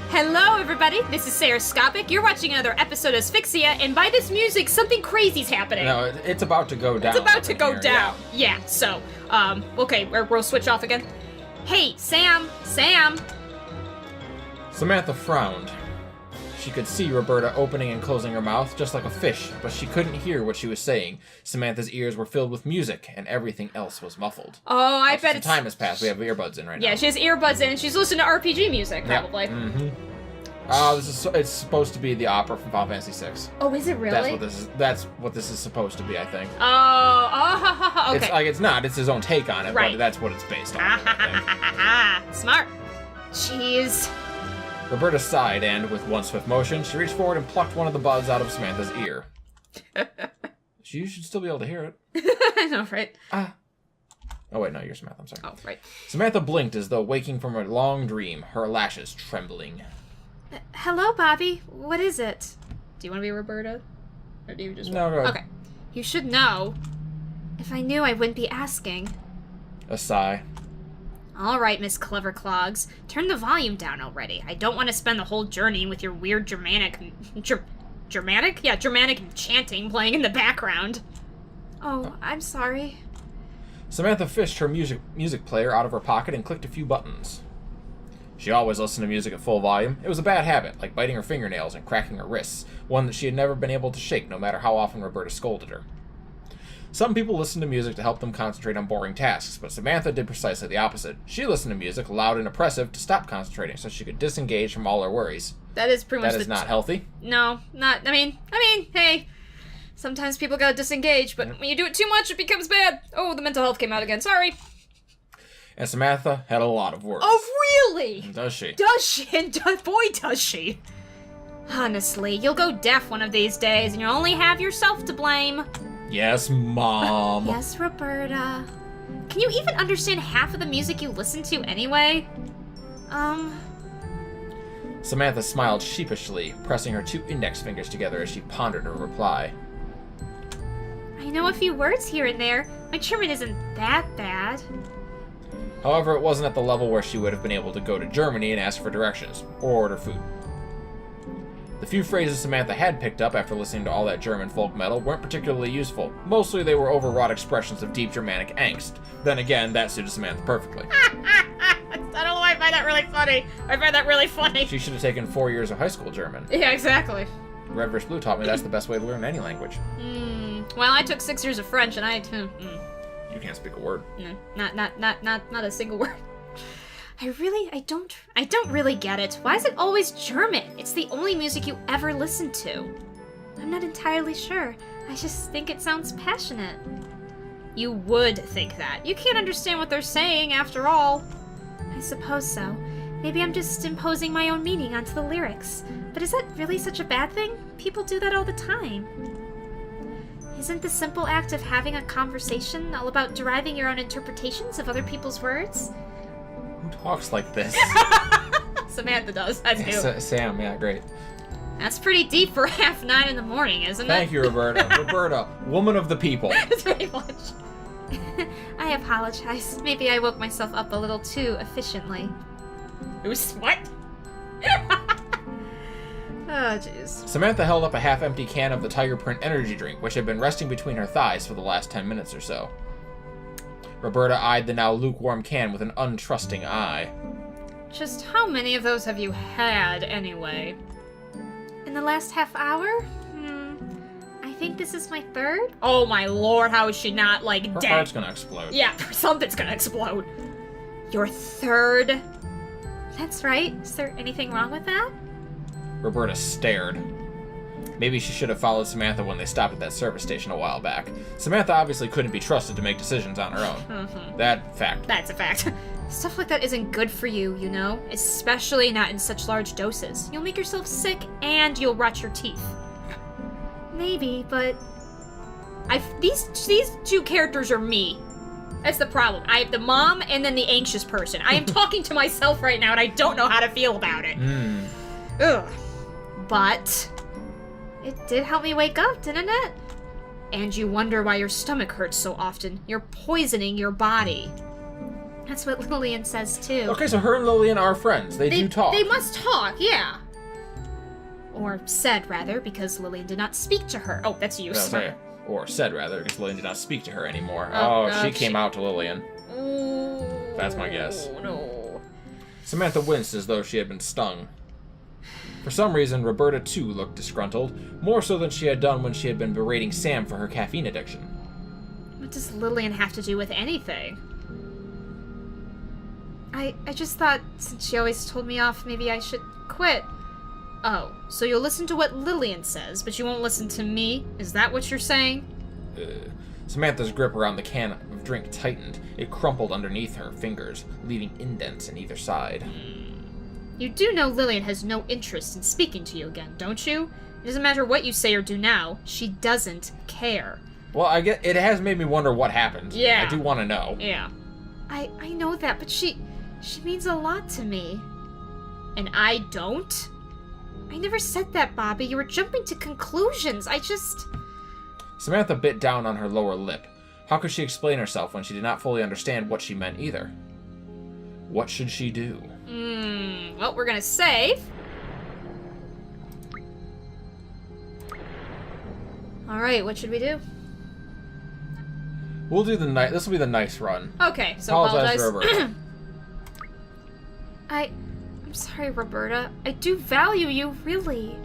Hello, everybody. This is Sarahscopic. You're watching another episode of Asphyxia, and by this music, something crazy's happening. No, it's about to go down. It's about to go down. Yeah, so, okay, we'll switch off again. Hey, Sam. Samantha frowned. She could see Roberta opening and closing her mouth just like a fish, but she couldn't hear what she was saying. Samantha's ears were filled with music, and everything else was muffled. Oh, I bet it's... time has passed. We have earbuds in right now. Yeah, she has earbuds in, and she's listening to RPG music, probably. Yep. Mm-hmm. It's supposed to be the opera from Final Fantasy VI. Oh, is it really? That's what this is supposed to be, I think. Okay. It's not. It's his own take on it, right. But that's what it's based on. I think. Smart. Jeez. Roberta sighed and, with one swift motion, she reached forward and plucked one of the buds out of Samantha's ear. You should still be able to hear it. I know, right? Oh, wait, no, you're Samantha. I'm sorry. Oh, right. Samantha blinked as though waking from a long dream, her lashes trembling. Hello, Bobby. What is it? Do you want to be Roberta? Or do you just... No, go ahead. Okay. You should know. If I knew, I wouldn't be asking. A sigh. All right, Miss Clever Clogs. Turn the volume down already. I don't want to spend the whole journey with your weird Germanic chanting playing in the background. Oh, I'm sorry. Samantha fished her music player out of her pocket and clicked a few buttons. She always listened to music at full volume. It was a bad habit, like biting her fingernails and cracking her wrists, one that she had never been able to shake no matter how often Roberta scolded her. Some people listened to music to help them concentrate on boring tasks, but Samantha did precisely the opposite. She listened to music, loud and oppressive, to stop concentrating so she could disengage from all her worries. That is pretty much That is not healthy. No, not... I mean, hey... Sometimes people gotta disengage, but when you do it too much, it becomes bad. Oh, the mental health came out again. Sorry. And Samantha had a lot of worries. Oh, really? Does she? Does she? Boy, does she. Honestly, you'll go deaf one of these days, and you'll only have yourself to blame. Yes, Mom. Yes, Roberta. Can you even understand half of the music you listen to anyway? Samantha smiled sheepishly, pressing her two index fingers together as she pondered her reply. I know a few words here and there. My German isn't that bad. However, it wasn't at the level where she would have been able to go to Germany and ask for directions, or order food. The few phrases Samantha had picked up after listening to all that German folk metal weren't particularly useful. Mostly they were overwrought expressions of deep Germanic angst. Then again, that suited Samantha perfectly. I don't know why I find that really funny. I find that really funny. She should have taken 4 years of high school German. Yeah, exactly. Red vs. Blue taught me that's the best way to learn any language. Well, I took 6 years of French, and You can't speak a word. No, not a single word. I don't really get it. Why is it always German? It's the only music you ever listen to. I'm not entirely sure. I just think it sounds passionate. You would think that. You can't understand what they're saying, after all. I suppose so. Maybe I'm just imposing my own meaning onto the lyrics. But is that really such a bad thing? People do that all the time. Isn't the simple act of having a conversation all about deriving your own interpretations of other people's words? Who talks like this? Samantha does. That's who. Sam, yeah, great. That's pretty deep for 9:30 in the morning, isn't it? Thank you, Roberta. Roberta, woman of the people. That's pretty much. I apologize. Maybe I woke myself up a little too efficiently. It was what? Oh, jeez. Samantha held up a half-empty can of the Tiger Print energy drink, which had been resting between her thighs for the last 10 minutes or so. Roberta eyed the now lukewarm can with an untrusting eye. Just how many of those have you had, anyway? In the last half hour? I think this is my third? Oh my lord, how is she not, like, Her dead? heart's gonna explode. Yeah, something's gonna explode. Your third? That's right. Is there anything wrong with that? Roberta stared. Maybe she should have followed Samantha when they stopped at that service station a while back. Samantha obviously couldn't be trusted to make decisions on her own. That's a fact. Stuff like that isn't good for you, you know? Especially not in such large doses. You'll make yourself sick and you'll rot your teeth. Maybe, but... These two characters are me. That's the problem. I have the mom and then the anxious person. I am talking to myself right now and I don't know how to feel about it. Ugh. But... it did help me wake up, didn't it? And you wonder why your stomach hurts so often. You're poisoning your body. That's what Lillian says, too. Okay, so her and Lillian are friends. They do talk. They must talk, yeah. Or said, rather, because Lillian did not speak to her. Oh, that's you, sorry. Or said, rather, because Lillian did not speak to her anymore. She came out to Lillian. Oh, that's my guess. No. Samantha winced as though she had been stung. For some reason, Roberta, too, looked disgruntled, more so than she had done when she had been berating Sam for her caffeine addiction. What does Lillian have to do with anything? I just thought, since she always told me off, maybe I should quit. Oh, so you'll listen to what Lillian says, but you won't listen to me? Is that what you're saying? Samantha's grip around the can of drink tightened. It crumpled underneath her fingers, leaving indents in either side. You do know Lillian has no interest in speaking to you again, don't you? It doesn't matter what you say or do now. She doesn't care. Well, I get it has made me wonder what happened. Yeah. I do want to know. Yeah. I know that, but she means a lot to me. And I don't? I never said that, Bobby. You were jumping to conclusions. Samantha bit down on her lower lip. How could she explain herself when she did not fully understand what she meant either? What should she do? Well, we're gonna save. Alright, what should we do? We'll do this will be the nice run. Okay, so apologize. To Roberta. I'm sorry, Roberta. I do value you, really.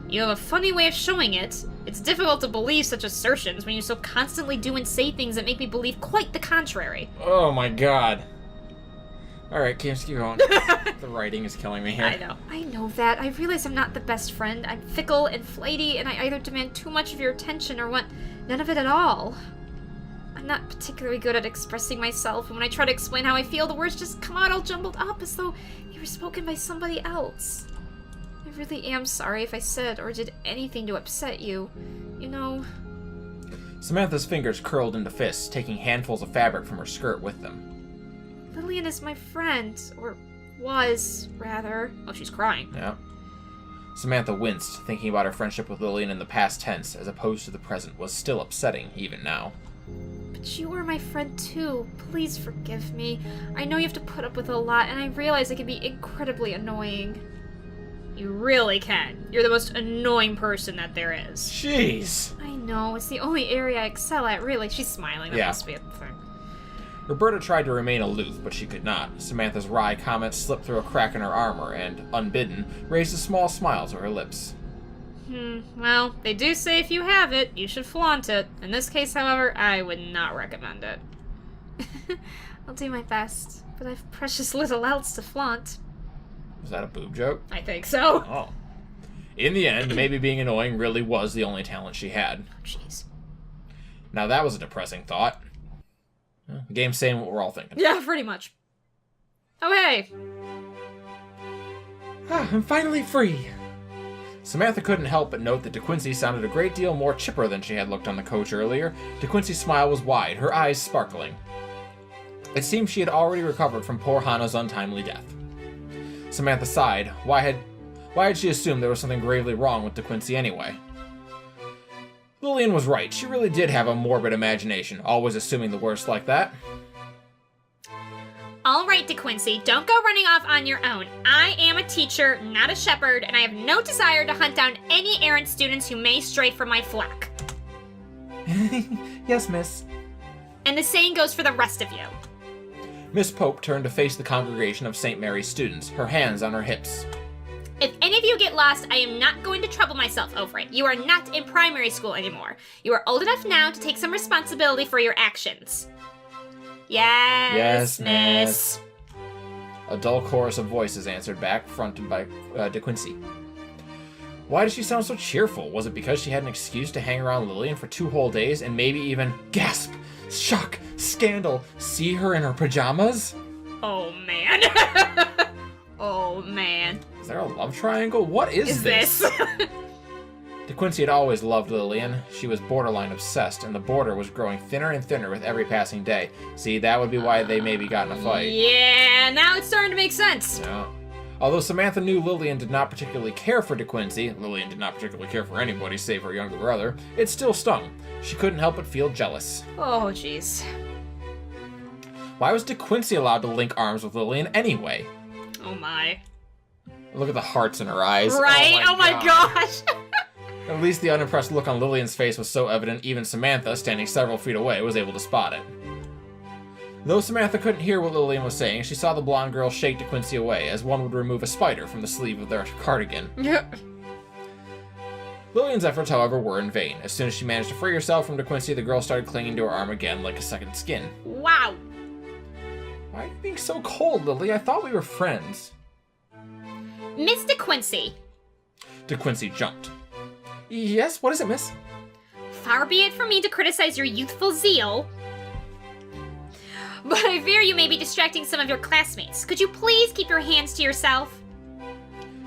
You have a funny way of showing it. It's difficult to believe such assertions when you so constantly do and say things that make me believe quite the contrary. Oh my god. Alright, keep going. The writing is killing me here. I know that. I realize I'm not the best friend. I'm fickle and flighty, and I either demand too much of your attention or want none of it at all. I'm not particularly good at expressing myself, and when I try to explain how I feel, the words just come out all jumbled up as though they were spoken by somebody else. I really am sorry if I said or did anything to upset you. You know... Samantha's fingers curled into fists, taking handfuls of fabric from her skirt with them. Lillian is my friend, or was, rather. Oh, she's crying. Yeah. Samantha winced, thinking about her friendship with Lillian in the past tense as opposed to the present was still upsetting, even now. But you are my friend too. Please forgive me. I know you have to put up with a lot, and I realize it can be incredibly annoying. You really can. You're the most annoying person that there is. Jeez. I know. It's the only area I excel at, really. She's smiling. That must be a thing. Roberta tried to remain aloof, but she could not. Samantha's wry comment slipped through a crack in her armor and, unbidden, raised a small smile to her lips. Well, they do say if you have it, you should flaunt it. In this case, however, I would not recommend it. I'll do my best, but I've precious little else to flaunt. Was that a boob joke? I think so. Oh. In the end, maybe being annoying really was the only talent she had. Jeez. Now that was a depressing thought. The game's saying what we're all thinking. Yeah, pretty much. Oh, hey! I'm finally free! Samantha couldn't help but note that DeQuincy sounded a great deal more chipper than she had looked on the coach earlier. DeQuincy's smile was wide, her eyes sparkling. It seemed she had already recovered from poor Hana's untimely death. Samantha sighed. Why had she assumed there was something gravely wrong with DeQuincy anyway? Lillian was right. She really did have a morbid imagination, always assuming the worst like that. All right, DeQuincy, don't go running off on your own. I am a teacher, not a shepherd, and I have no desire to hunt down any errant students who may stray from my flock. Yes, miss. And the same goes for the rest of you. Miss Pope turned to face the congregation of St. Mary's students, her hands on her hips. If any of you get lost, I am not going to trouble myself over it. You are not in primary school anymore. You are old enough now to take some responsibility for your actions. Yes, miss. A dull chorus of voices answered back, fronted by DeQuincy. Why did she sound so cheerful? Was it because she had an excuse to hang around Lillian for 2 whole days and maybe even, gasp, shock, scandal, see her in her pajamas? Oh, man. Oh, man. Is there a love triangle? What is this? DeQuincy had always loved Lillian. She was borderline obsessed, and the border was growing thinner and thinner with every passing day. See, that would be why they maybe got in a fight. Yeah, now it's starting to make sense. Yeah. Although Samantha knew Lillian did not particularly care for DeQuincy, Lillian did not particularly care for anybody save her younger brother, it still stung. She couldn't help but feel jealous. Oh, jeez. Why was De Quincy allowed to link arms with Lillian anyway? Oh my. Look at the hearts in her eyes. Right? Oh my gosh! At least the unimpressed look on Lillian's face was so evident even Samantha, standing several feet away, was able to spot it. Though Samantha couldn't hear what Lillian was saying, she saw the blonde girl shake De Quincy away, as one would remove a spider from the sleeve of their cardigan. Yep. Lillian's efforts, however, were in vain. As soon as she managed to free herself from De Quincy, the girl started clinging to her arm again like a second skin. Wow. Why are you being so cold, Lily? I thought we were friends. Miss De Quincy. De Quincy jumped. Yes, what is it, miss? Far be it from me to criticize your youthful zeal, but I fear you may be distracting some of your classmates. Could you please keep your hands to yourself?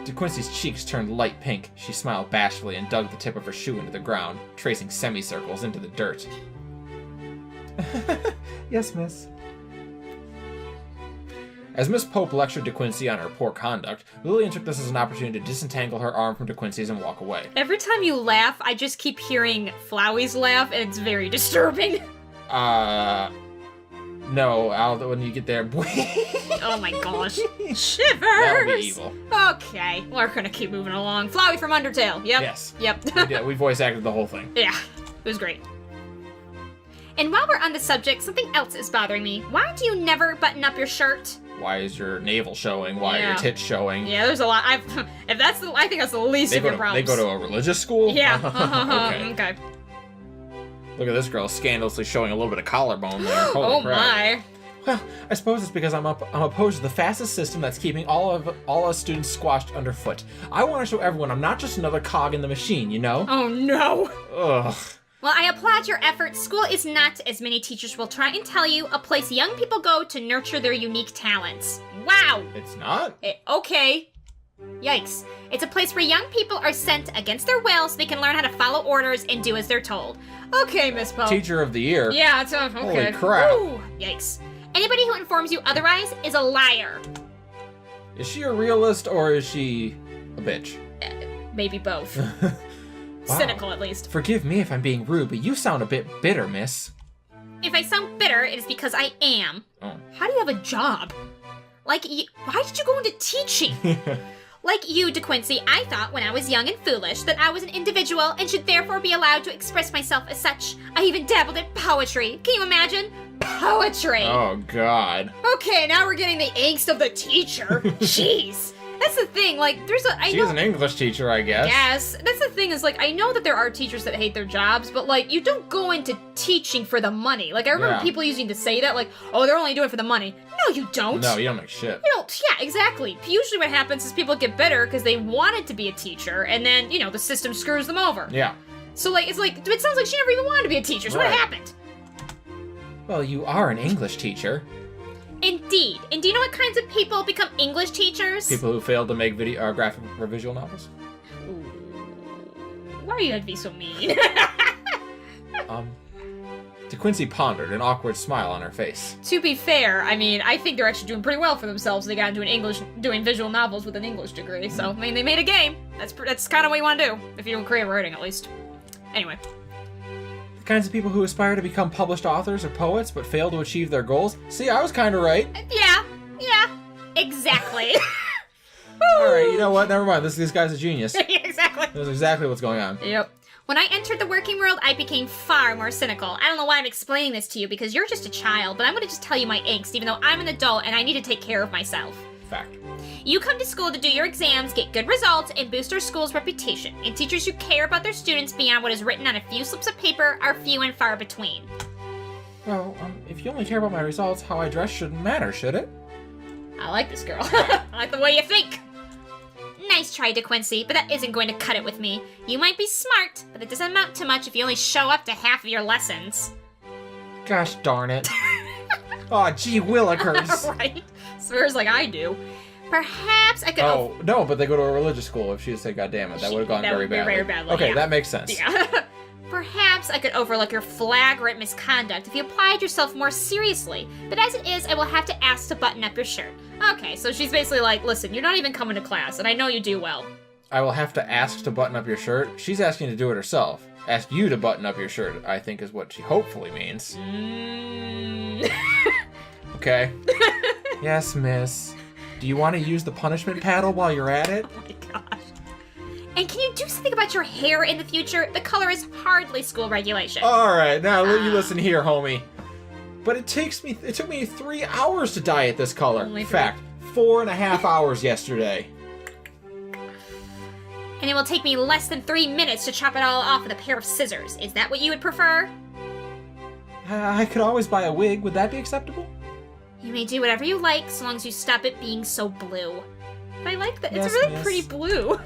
De Quincy's cheeks turned light pink. She smiled bashfully and dug the tip of her shoe into the ground, tracing semicircles into the dirt. Yes, miss. As Miss Pope lectured De Quincy on her poor conduct, Lillian took this as an opportunity to disentangle her arm from De Quincy's and walk away. Every time you laugh, I just keep hearing Flowey's laugh, and it's very disturbing. No, when you get there... Oh my gosh. Shivers! That'll be evil. Okay, we're gonna keep moving along. Flowey from Undertale, yep. Yes. Yep. We voice acted the whole thing. Yeah, it was great. And while we're on the subject, something else is bothering me. Why do you never button up your shirt? Why is your navel showing? Why are your tits showing? Yeah, there's a lot. I think that's the least of your problems. They go to a religious school? Yeah. Okay. Look at this girl scandalously showing a little bit of collarbone there. Holy crap. My. Well, I suppose it's because I'm opposed to the fastest system that's keeping all us students squashed underfoot. I want to show everyone I'm not just another cog in the machine, you know? Oh no. Ugh. Well, I applaud your efforts. School is not, as many teachers will try and tell you, a place young people go to nurture their unique talents. Wow! It's not? Okay. Yikes. It's a place where young people are sent against their will so they can learn how to follow orders and do as they're told. Okay, Miss Pope. Teacher of the year? Yeah, it's okay. Holy crap. Ooh, yikes. Anybody who informs you otherwise is a liar. Is she a realist or is she a bitch? Maybe both. Wow. Cynical, at least. Forgive me if I'm being rude, but you sound a bit bitter, miss. If I sound bitter, it is because I am. Oh. How do you have a job? Why did you go into teaching? Like you, De Quincy, I thought when I was young and foolish that I was an individual and should therefore be allowed to express myself as such. I even dabbled in poetry. Can you imagine? Poetry! Oh, God. Okay, now we're getting the angst of the teacher. Jeez. That's the thing, like, She's an English teacher, I guess. Yes. That's the thing is, like, I know that there are teachers that hate their jobs, but, like, you don't go into teaching for the money. Like, I remember people using to say that, like, oh, they're only doing it for the money. No, you don't. No, you don't make shit. You don't. Yeah, exactly. Usually what happens is people get bitter because they wanted to be a teacher, and then, you know, the system screws them over. Yeah. So, like, it sounds like she never even wanted to be a teacher, so what happened? Well, you are an English teacher. Indeed. And do you know what kinds of people become English teachers? People who failed to make video graphic or visual novels. Ooh. Why are you gonna be so mean? De Quincy pondered, an awkward smile on her face. To be fair, I mean, I think they're actually doing pretty well for themselves. They got into doing visual novels with an English degree. So, I mean, they made a game. That's kind of what you want to do, if you're doing creative writing, at least. Anyway. The kinds of people who aspire to become published authors or poets but fail to achieve their goals. See, I was kind of right. Yeah, exactly. Alright, you know what? Never mind. This guy's a genius. Yeah, exactly. That's exactly what's going on. Yep. When I entered the working world, I became far more cynical. I don't know why I'm explaining this to you because you're just a child, but I'm going to just tell you my angst, even though I'm an adult and I need to take care of myself. Fact. You come to school to do your exams, get good results, and boost our school's reputation. And teachers who care about their students beyond what is written on a few slips of paper are few and far between. Well, if you only care about my results, how I dress shouldn't matter, should it? I like this girl. I like the way you think. Nice try, De Quincy, but that isn't going to cut it with me. You might be smart, but it doesn't amount to much if you only show up to half of your lessons. Gosh darn it. Aw, gee willikers. Right? Swears like I do. Perhaps I could... Oh, no, but they go to a religious school. If she had said, God damn it, that would have gone very badly. Okay, yeah. That makes sense. Yeah. Perhaps I could overlook your flagrant misconduct if you applied yourself more seriously. But as it is, I will have to ask to button up your shirt. Okay, so she's basically like, listen, you're not even coming to class, and I know you do well. I will have to ask to button up your shirt? She's asking to do it herself. Ask you to button up your shirt, I think is what she hopefully means. okay? Yes, miss. Do you want to use the punishment paddle while you're at it? Oh my gosh. And can you do something about your hair in the future? The color is hardly school regulation. Alright, now you listen here, homie. But it took me 3 hours to dye it this color. Only In 3. fact, 4.5 hours yesterday. And it will take me less than 3 minutes to chop it all off with a pair of scissors. Is that what you would prefer? I could always buy a wig. Would that be acceptable? You may do whatever you like, so long as you stop it being so blue. But I like that. Yes, It's a really miss. pretty blue.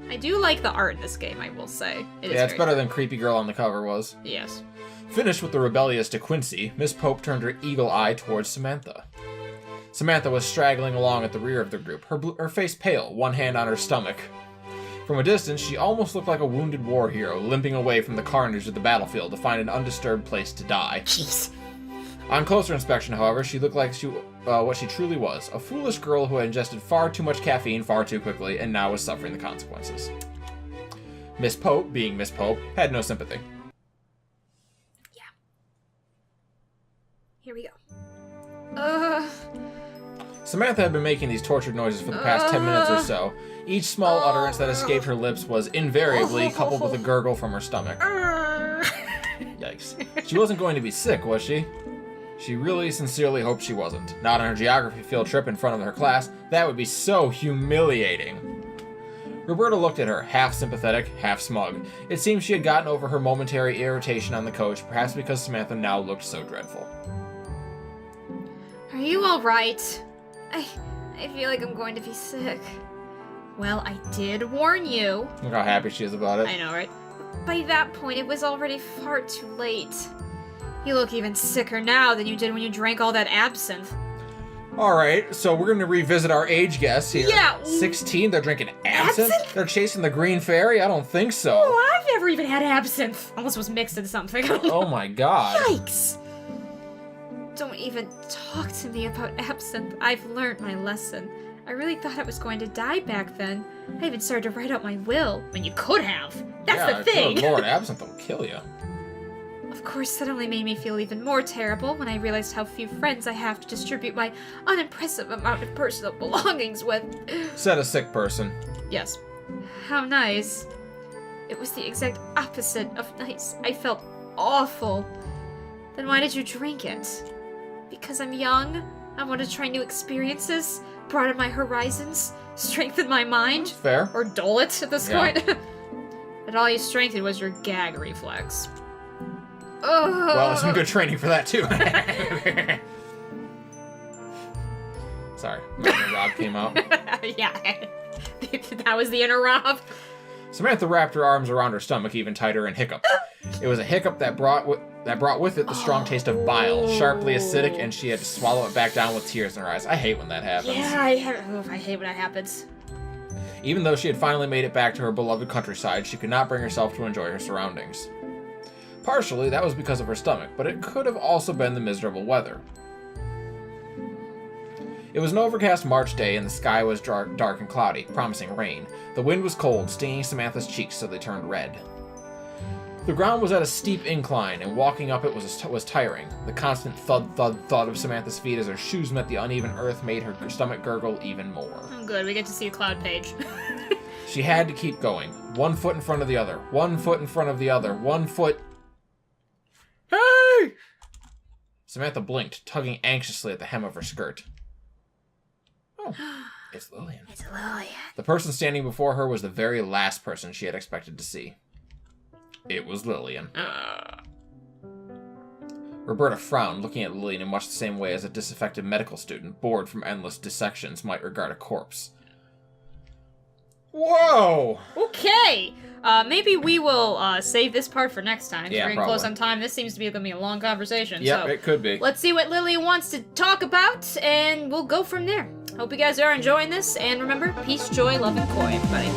I do like the art in this game, I will say. Yeah, it's better than Creepy Girl on the cover was. Yes. Finished with the rebellious De Quincy, Miss Pope turned her eagle eye towards Samantha. Samantha was straggling along at the rear of the group, her face pale, one hand on her stomach. From a distance, she almost looked like a wounded war hero, limping away from the carnage of the battlefield to find an undisturbed place to die. Jeez. On closer inspection, however, she looked like what she truly was, a foolish girl who had ingested far too much caffeine far too quickly and now was suffering the consequences. Miss Pope, being Miss Pope, had no sympathy. Yeah. Here we go. Samantha had been making these tortured noises for the past 10 minutes or so. Each small utterance that escaped her lips was invariably coupled with a gurgle from her stomach. Yikes. She wasn't going to be sick, was she? She really sincerely hoped she wasn't. Not on her geography field trip in front of her class. That would be so humiliating. Roberta looked at her, half sympathetic, half smug. It seemed she had gotten over her momentary irritation on the coach, perhaps because Samantha now looked so dreadful. Are you alright? I feel like I'm going to be sick. Well, I did warn you. Look how happy she is about it. I know, right? By that point, it was already far too late. You look even sicker now than you did when you drank all that absinthe. Alright, so we're going to revisit our age guess here. Yeah. 16, they're drinking absinthe? Absinthe? They're chasing the green fairy? I don't think so. Oh, I've never even had absinthe. Unless it was mixed in something. Oh my god. Yikes! Don't even talk to me about absinthe. I've learned my lesson. I really thought I was going to die back then. I even started to write out my will. When you could have. That's the thing. Good Lord, absinthe will kill you. Of course, that only made me feel even more terrible when I realized how few friends I have to distribute my unimpressive amount of personal belongings with. Said a sick person. Yes. How nice. It was the exact opposite of nice. I felt awful. Then why did you drink it? Because I'm young? I want to try new experiences? Broaden my horizons? Strengthen my mind? Fair. Or dull it at this point? But all you strengthened was your gag reflex. Well, some good training for that, too. Sorry. When Rob came out. Yeah. That was the inner Rob. Samantha wrapped her arms around her stomach even tighter and hiccuped. It was a hiccup that brought with it the strong taste of bile, sharply acidic, and she had to swallow it back down with tears in her eyes. I hate when that happens. Yeah, I hate when that happens. Even though she had finally made it back to her beloved countryside, she could not bring herself to enjoy her surroundings. Partially, that was because of her stomach, but it could have also been the miserable weather. It was an overcast March day, and the sky was dark and cloudy, promising rain. The wind was cold, stinging Samantha's cheeks so they turned red. The ground was at a steep incline, and walking up it was tiring. The constant thud, thud, thud of Samantha's feet as her shoes met the uneven earth made her stomach gurgle even more. Oh, good. We get to see a cloud page. She had to keep going. 1 foot in front of the other. 1 foot in front of the other. 1 foot... Hey! Samantha blinked, tugging anxiously at the hem of her skirt. Oh, it's Lillian. It's Lillian. The person standing before her was the very last person she had expected to see. It was Lillian. Roberta frowned, looking at Lillian in much the same way as a disaffected medical student, bored from endless dissections, might regard a corpse. Whoa! Okay! Maybe we will save this part for next time. Yeah, We're getting probably. close on time. This seems to be going to be a long conversation. Yep, so it could be. let's see what Lillian wants to talk about, and we'll go from there. Hope you guys are enjoying this, and remember, peace, joy, love, and koi, everybody.